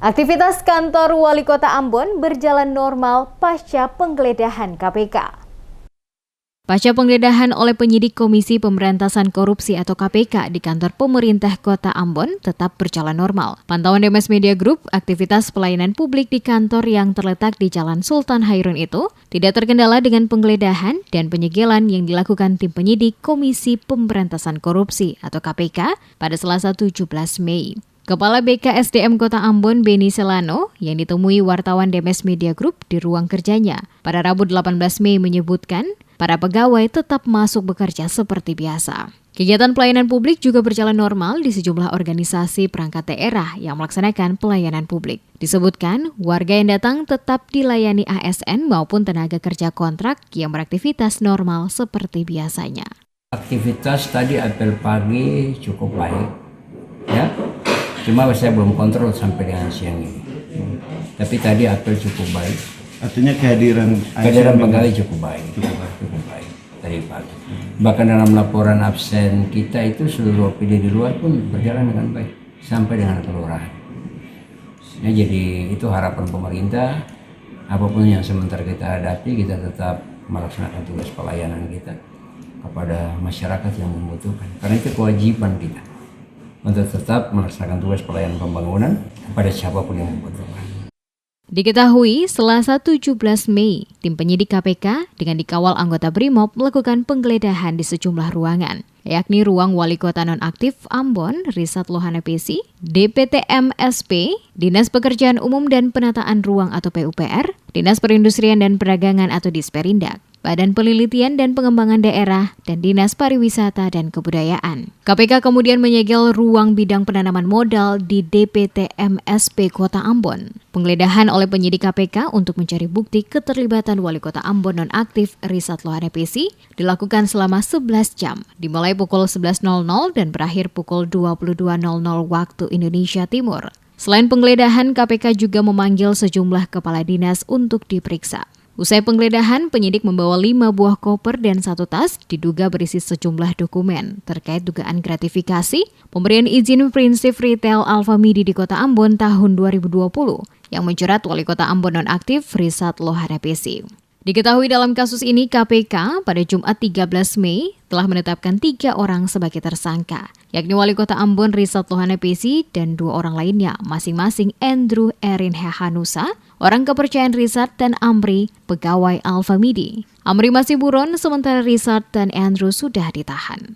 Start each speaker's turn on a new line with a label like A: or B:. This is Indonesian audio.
A: Aktivitas kantor Wali Kota Ambon berjalan normal pasca penggeledahan KPK. Pasca penggeledahan oleh penyidik Komisi Pemberantasan Korupsi atau KPK di kantor pemerintah Kota Ambon tetap berjalan normal. Pantauan DMS Media Group, aktivitas pelayanan publik di kantor yang terletak di Jalan Sultan Hairun itu tidak terkendala dengan penggeledahan dan penyegelan yang dilakukan tim penyidik Komisi Pemberantasan Korupsi atau KPK pada Selasa 17 Mei. Kepala BKSDM Kota Ambon, Beni Selano, yang ditemui wartawan DMS Media Group di ruang kerjanya pada Rabu 18 Mei menyebutkan, para pegawai tetap masuk bekerja seperti biasa. Kegiatan pelayanan publik juga berjalan normal di sejumlah organisasi perangkat daerah yang melaksanakan pelayanan publik. Disebutkan, warga yang datang tetap dilayani ASN maupun tenaga kerja kontrak yang beraktivitas normal seperti biasanya.
B: Aktivitas tadi apel pagi cukup baik, ya. Cuma saya belum kontrol sampai dengan siang ini. Tapi tadi apel cukup baik.
C: Artinya kehadiran
B: pegawai cukup baik. Cukup baik tadi pagi. Bahkan dalam laporan absen kita itu seluruh OPD di luar pun berjalan dengan baik sampai dengan kelurahan. Ya, jadi itu harapan pemerintah. Apapun yang sementara kita hadapi, kita tetap melaksanakan tugas pelayanan kita kepada masyarakat yang membutuhkan. Karena itu kewajiban kita untuk tetap melaksanakan tugas pelayanan pembangunan kepada siapapun yang membutuhkan.
A: Diketahui, Selasa 17 Mei, tim penyidik KPK dengan dikawal anggota BRIMOB melakukan penggeledahan di sejumlah ruangan, yakni ruang Wali Kota Nonaktif Ambon, Risat Lohana PC, DPTM SP, Dinas Pekerjaan Umum dan Penataan Ruang atau PUPR, Dinas Perindustrian dan Perdagangan atau Disperindak, Badan Penelitian dan Pengembangan Daerah, dan Dinas Pariwisata dan Kebudayaan. KPK kemudian menyegel ruang bidang penanaman modal di DPTM SP Kota Ambon. Penggeledahan oleh penyidik KPK untuk mencari bukti keterlibatan Wali Kota Ambon nonaktif Risat Lohana PC dilakukan selama 11 jam, dimulai pukul 11.00 dan berakhir pukul 22.00 waktu Indonesia Timur. Selain penggeledahan, KPK juga memanggil sejumlah kepala dinas untuk diperiksa. Usai penggeledahan, penyidik membawa 5 buah koper dan 1 tas diduga berisi sejumlah dokumen terkait dugaan gratifikasi pemberian izin prinsip retail Alfamidi di Kota Ambon tahun 2020 yang menjerat Wali Kota Ambon nonaktif Risat Lohana PC. Diketahui dalam kasus ini KPK pada Jumat 13 Mei telah menetapkan 3 orang sebagai tersangka, yakni Wali Kota Ambon Risat Lohana PC dan 2 orang lainnya, masing-masing Andrew Erin Hehanusa, orang kepercayaan Risat, dan Amri, pegawai Alfamidi. Amri masih buron, sementara Risat dan Andrew sudah ditahan.